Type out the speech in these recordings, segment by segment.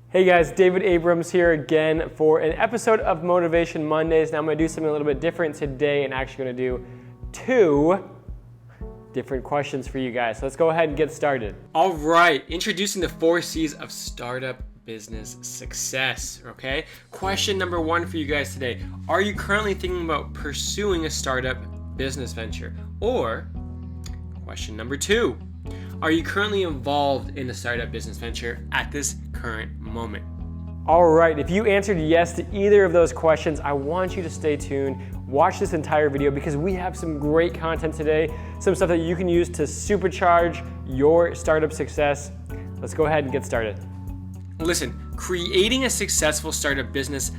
Hey guys, David Abrams here again for an episode of Motivation Mondays. Now I'm going to do something a little bit different today and actually going to do 2 different questions for you guys. So let's go ahead and get started. All right, introducing the 4 C's of startup business success, okay? Question number 1 for you guys today. Are you currently thinking about pursuing a startup business venture? Or question number 2, are you currently involved in a startup business venture at this current moment? All right, if you answered yes to either of those questions, I want you to stay tuned. Watch this entire video because we have some great content today, some stuff that you can use to supercharge your startup success. Let's go ahead and get started. Listen, creating a successful startup business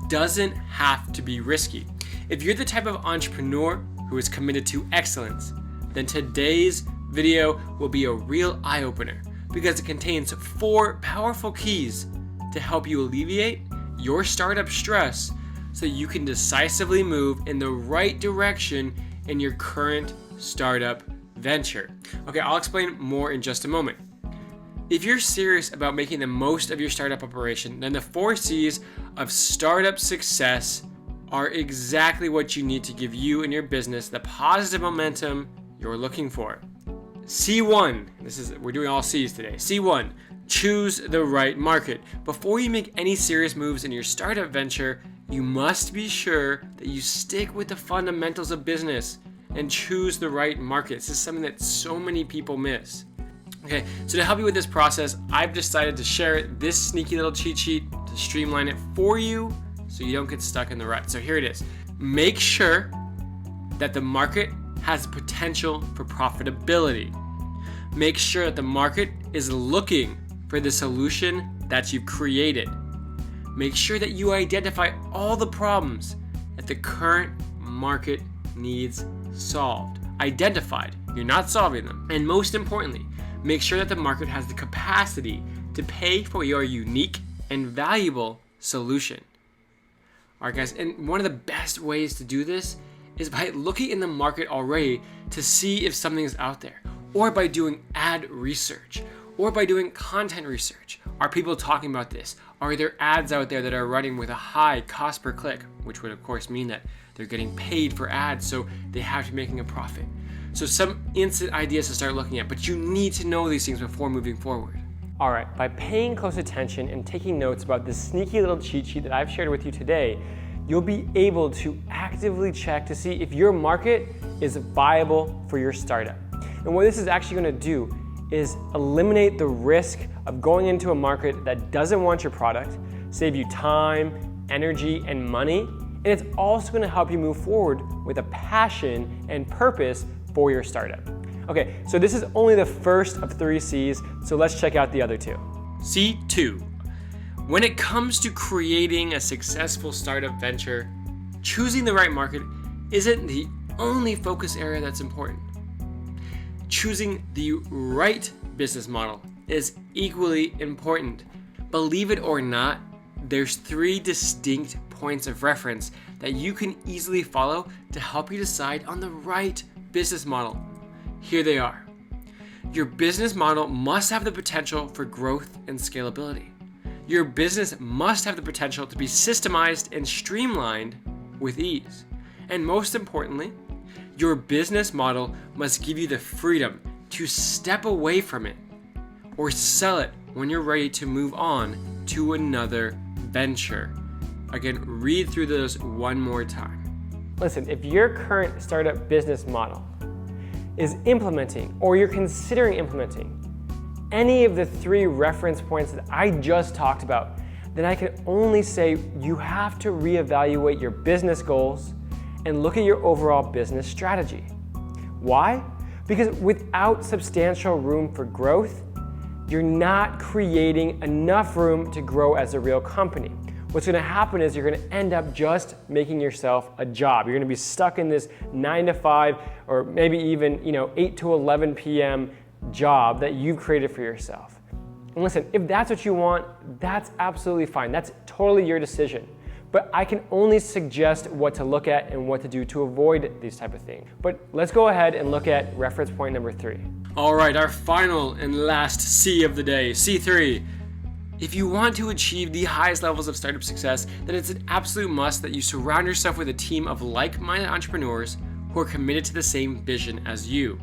doesn't have to be risky. If you're the type of entrepreneur who is committed to excellence, then today's video will be a real eye-opener because it contains 4 powerful keys to help you alleviate your startup stress so you can decisively move in the right direction in your current startup venture. Okay, I'll explain more in just a moment. If you're serious about making the most of your startup operation, then the 4 C's of startup success are exactly what you need to give you and your business the positive momentum you're looking for. C1, we're doing all C's today. C1, choose the right market. Before you make any serious moves in your startup venture, you must be sure that you stick with the fundamentals of business and choose the right market. This is something that so many people miss. Okay, so to help you with this process, I've decided to share this sneaky little cheat sheet to streamline it for you so you don't get stuck in the rut. So here it is. Make sure that the market has potential for profitability. Make sure that the market is looking for the solution that you've created. Make sure that you identify all the problems that the current market needs solved. Identified, you're not solving them. And most importantly, make sure that the market has the capacity to pay for your unique and valuable solution. All right, guys, and one of the best ways to do this is by looking in the market already to see if something is out there, or by doing ad research, or by doing content research. Are people talking about this? Are there ads out there that are running with a high cost per click, which would of course mean that they're getting paid for ads, so they have to be making a profit. So some instant ideas to start looking at, but you need to know these things before moving forward. All right, by paying close attention and taking notes about this sneaky little cheat sheet that I've shared with you today, you'll be able to actively check to see if your market is viable for your startup. And what this is actually going to do is eliminate the risk of going into a market that doesn't want your product, save you time, energy, and money, and it's also going to help you move forward with a passion and purpose for your startup. Okay, so this is only the first of 3 C's, so let's check out the other 2. C2. When it comes to creating a successful startup venture, choosing the right market isn't the only focus area that's important. Choosing the right business model is equally important. Believe it or not, there's 3 distinct points of reference that you can easily follow to help you decide on the right business model. Here they are. Your business model must have the potential for growth and scalability. Your business must have the potential to be systemized and streamlined with ease. And most importantly, your business model must give you the freedom to step away from it or sell it when you're ready to move on to another venture. Again, read through those one more time. Listen, if your current startup business model is implementing or you're considering implementing any of the 3 reference points that I just talked about, then I can only say you have to reevaluate your business goals and look at your overall business strategy. Why? Because without substantial room for growth, you're not creating enough room to grow as a real company. What's going to happen is you're going to end up just making yourself a job. You're going to be stuck in this 9 to 5 or maybe even 8 to 11 p.m. job that you've created for yourself. And listen, if that's what you want, that's absolutely fine. That's totally your decision. but I can only suggest what to look at and what to do to avoid these type of things. But let's go ahead and look at reference point number 3. All right, our final and last C of the day, C3. If you want to achieve the highest levels of startup success, then it's an absolute must that you surround yourself with a team of like-minded entrepreneurs who are committed to the same vision as you.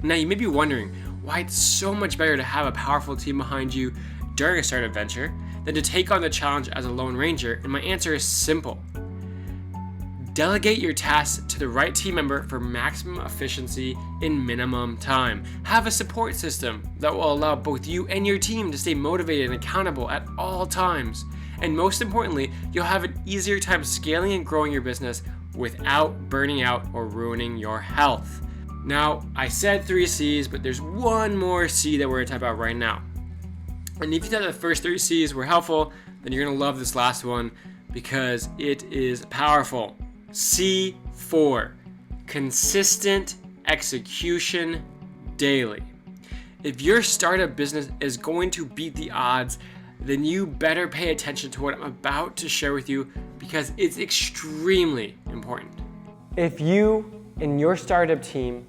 Now, you may be wondering why it's so much better to have a powerful team behind you during a startup venture than to take on the challenge as a lone ranger, and my answer is simple. Delegate your tasks to the right team member for maximum efficiency in minimum time. Have a support system that will allow both you and your team to stay motivated and accountable at all times. And most importantly, you'll have an easier time scaling and growing your business without burning out or ruining your health. Now, I said 3 C's, but there's one more C that we're gonna talk about right now. And if you thought the first 3 C's were helpful, then you're gonna love this last one because it is powerful. C4, consistent execution daily. If your startup business is going to beat the odds, then you better pay attention to what I'm about to share with you because it's extremely important. If you and your startup team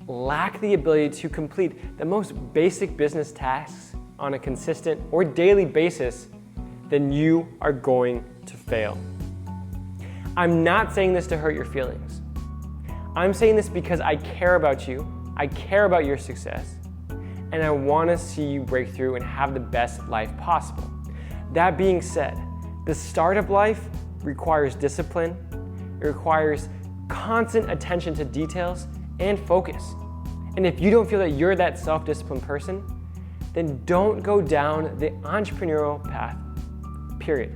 lack the ability to complete the most basic business tasks on a consistent or daily basis, then you are going to fail. I'm not saying this to hurt your feelings. I'm saying this because I care about you, I care about your success, and I want to see you break through and have the best life possible. That being said, the startup life requires discipline, it requires constant attention to details and focus. And if you don't feel that you're that self-disciplined person, then don't go down the entrepreneurial path, period.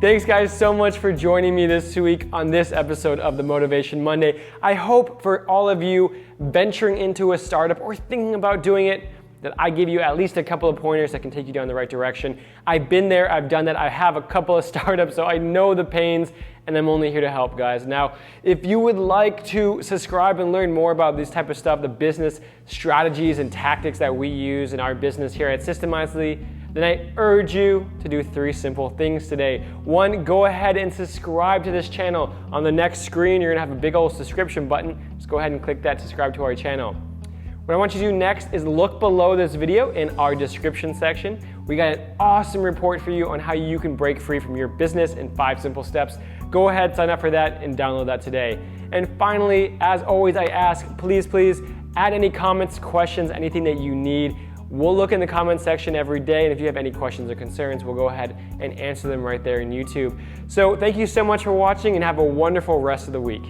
Thanks guys so much for joining me this week on this episode of the Motivation Monday. I hope for all of you venturing into a startup or thinking about doing it, that I give you at least a couple of pointers that can take you down the right direction. I've been there, I've done that, I have a couple of startups, so I know the pains, and I'm only here to help, guys. Now, if you would like to subscribe and learn more about this type of stuff, the business strategies and tactics that we use in our business here at Systemizely, then I urge you to do 3 simple things today. 1, go ahead and subscribe to this channel. On the next screen, you're gonna have a big old subscription button. Just go ahead and click that, subscribe to our channel. What I want you to do next is look below this video in our description section. We got an awesome report for you on how you can break free from your business in 5 simple steps. Go ahead, sign up for that, and download that today. And finally, as always, I ask, please add any comments, questions, anything that you need. We'll look in the comments section every day, and if you have any questions or concerns, we'll go ahead and answer them right there in YouTube. So thank you so much for watching, and have a wonderful rest of the week.